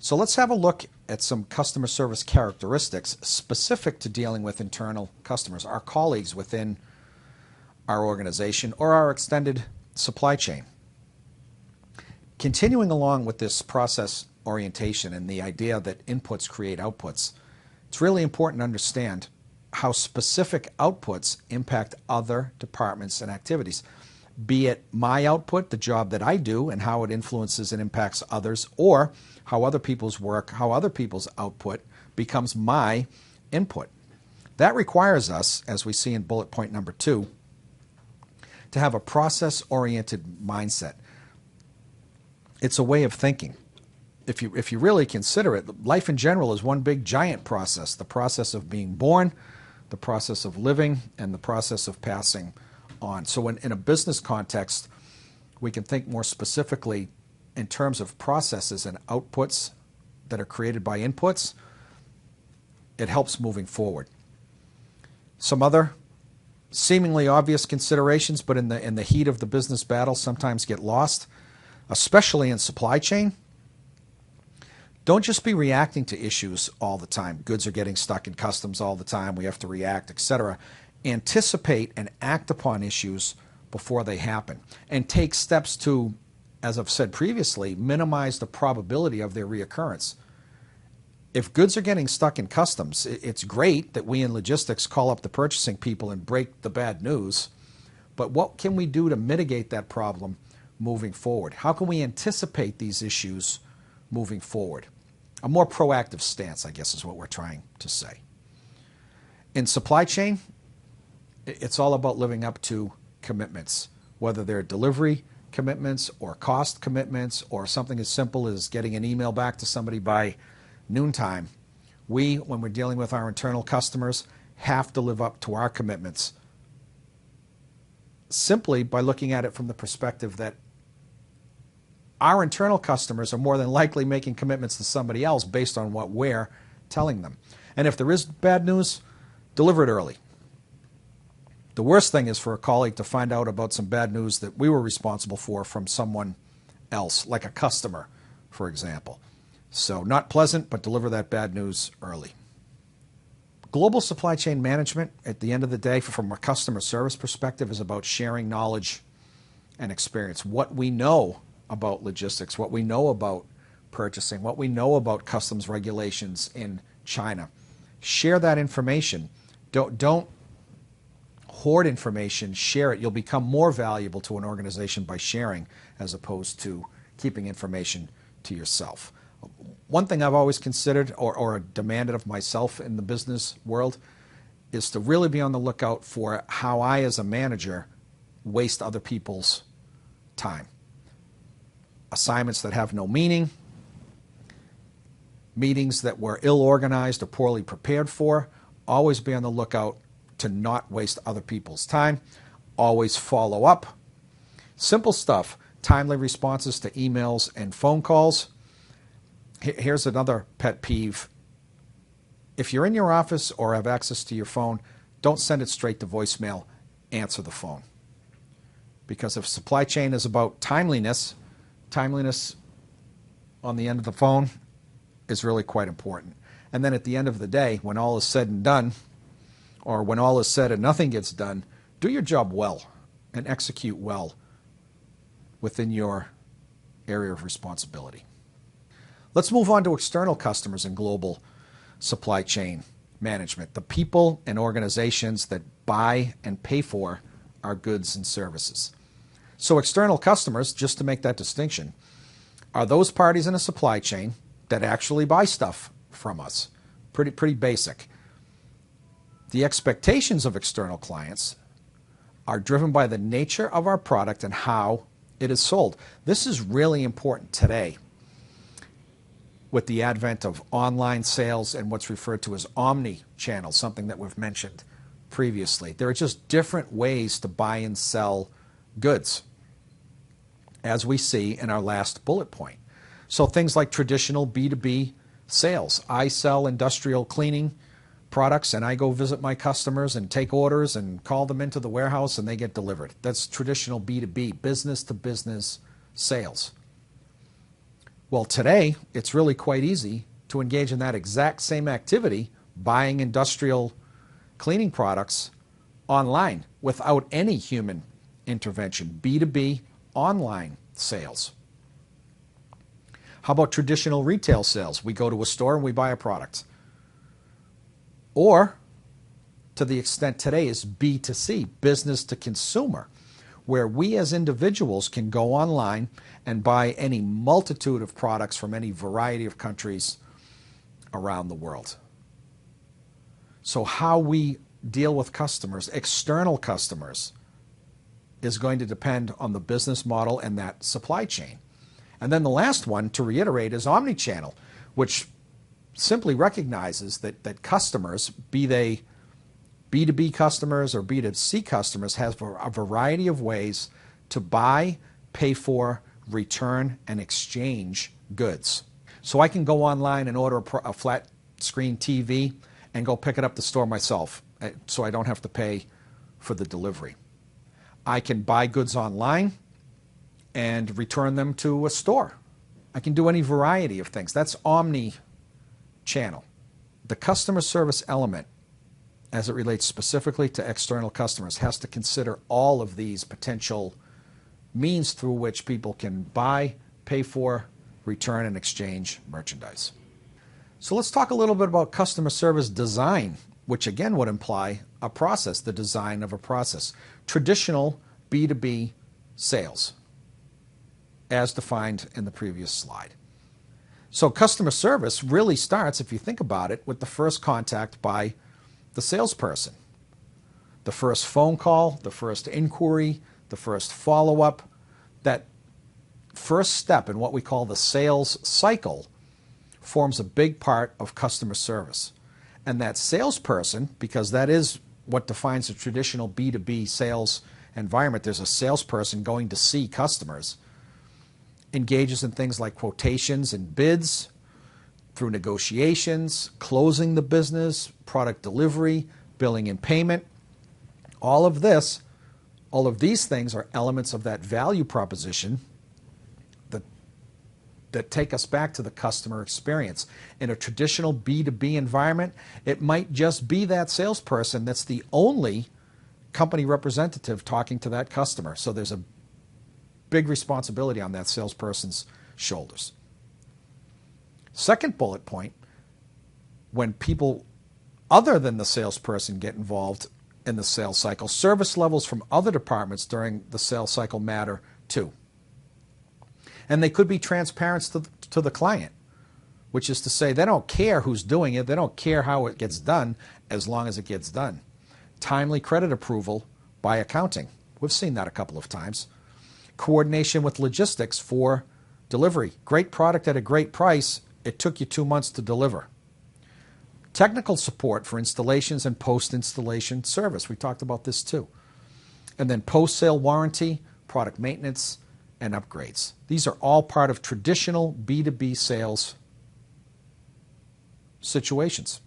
So let's have a look at some customer service characteristics specific to dealing with internal customers, our colleagues within our organization or our extended supply chain. Continuing along with this process orientation and the idea that inputs create outputs, it's really important to understand how specific outputs impact other departments and activities, be it my output, the job that I do, and how it influences and impacts others, or how other people's work, how other people's output becomes my input. That requires us, as we see in bullet point number 2, to have a process-oriented mindset. It's a way of thinking. If you really consider it, life in general is one big giant process. The process of being born, the process of living, and the process of passing on. So in a business context, we can think more specifically in terms of processes and outputs that are created by inputs. It helps moving forward. Some other seemingly obvious considerations, but in the heat of the business battle sometimes get lost, especially in supply chain. Don't just be reacting to issues all the time. Goods are getting stuck in customs all the time. We have to react, etc. Anticipate and act upon issues before they happen, and take steps to, as I've said previously, minimize the probability of their reoccurrence. If goods are getting stuck in customs, it's great that we in logistics call up the purchasing people and break the bad news, but what can we do to mitigate that problem moving forward? How can we anticipate these issues moving forward? A more proactive stance, I guess, is what we're trying to say. In supply chain, it's all about living up to commitments, whether they're delivery commitments or cost commitments or something as simple as getting an email back to somebody by noontime. We, when we're dealing with our internal customers, have to live up to our commitments simply by looking at it from the perspective that our internal customers are more than likely making commitments to somebody else based on what we're telling them. And if there is bad news, deliver it early. The worst thing is for a colleague to find out about some bad news that we were responsible for from someone else, like a customer, for example. So not pleasant, but deliver that bad news early. Global supply chain management, at the end of the day, from a customer service perspective, is about sharing knowledge and experience. What we know about logistics, what we know about purchasing, what we know about customs regulations in China. Share that information. Don't hoard information, share it. You'll become more valuable to an organization by sharing as opposed to keeping information to yourself. One thing I've always considered or demanded of myself in the business world is to really be on the lookout for how I, as a manager, waste other people's time. Assignments that have no meaning, meetings that were ill-organized or poorly prepared for. Always be on the lookout to not waste other people's time. Always follow up. Simple stuff, timely responses to emails and phone calls. Here's another pet peeve. If you're in your office or have access to your phone, don't send it straight to voicemail. Answer the phone. Because if supply chain is about timeliness on the end of the phone is really quite important. And then at the end of the day, when all is said and done, or when all is said and nothing gets done, do your job well and execute well within your area of responsibility. Let's move on to external customers in global supply chain management, the people and organizations that buy and pay for our goods and services. So external customers, just to make that distinction, are those parties in a supply chain that actually buy stuff from us. Pretty basic. The expectations of external clients are driven by the nature of our product and how it is sold. This is really important today with the advent of online sales and what's referred to as omni-channel, something that we've mentioned previously. There are just different ways to buy and sell goods, as we see in our last bullet point. So things like traditional B2B sales. I sell industrial cleaning products and I go visit my customers and take orders and call them into the warehouse and they get delivered. That's traditional B2B, business to business sales. Well, today, it's really quite easy to engage in that exact same activity, buying industrial cleaning products online without any human intervention. B2B online sales. How about traditional retail sales? We go to a store and we buy a product. Or, to the extent today, is B2C, business to consumer, where we as individuals can go online and buy any multitude of products from any variety of countries around the world. So how we deal with customers, external customers, is going to depend on the business model and that supply chain. And then the last one, to reiterate, is omnichannel, which simply recognizes that customers, be they B2B customers or B2C customers, have a variety of ways to buy, pay for, return, and exchange goods. So I can go online and order a flat screen TV and go pick it up at the store myself, so I don't have to pay for the delivery. I can buy goods online and return them to a store. I can do any variety of things. That's omni-channel. The customer service element, as it relates specifically to external customers, has to consider all of these potential means through which people can buy, pay for, return, and exchange merchandise. So let's talk a little bit about customer service design, which again would imply a process, the design of a process. Traditional B2B sales, as defined in the previous slide. So customer service really starts, if you think about it, with the first contact by the salesperson. The first phone call, the first inquiry, the first follow-up. That first step in what we call the sales cycle forms a big part of customer service. And that salesperson, because that is what defines a traditional B2B sales environment, there's a salesperson going to see customers, engages in things like quotations and bids, through negotiations, closing the business, product delivery, billing and payment. All of these things are elements of that value proposition that take us back to the customer experience. In a traditional B2B environment, it might just be that salesperson that's the only company representative talking to that customer. So there's a big responsibility on that salesperson's shoulders. Second bullet point, when people other than the salesperson get involved in the sales cycle, service levels from other departments during the sales cycle matter too. And they could be transparent to the client, which is to say they don't care who's doing it, they don't care how it gets done as long as it gets done. Timely credit approval by accounting. We've seen that a couple of times. Coordination with logistics for delivery. Great product at a great price. It took you 2 months to deliver. Technical support for installations and post-installation service. We talked about this too. And then post-sale warranty, product maintenance, and upgrades. These are all part of traditional B2B sales situations.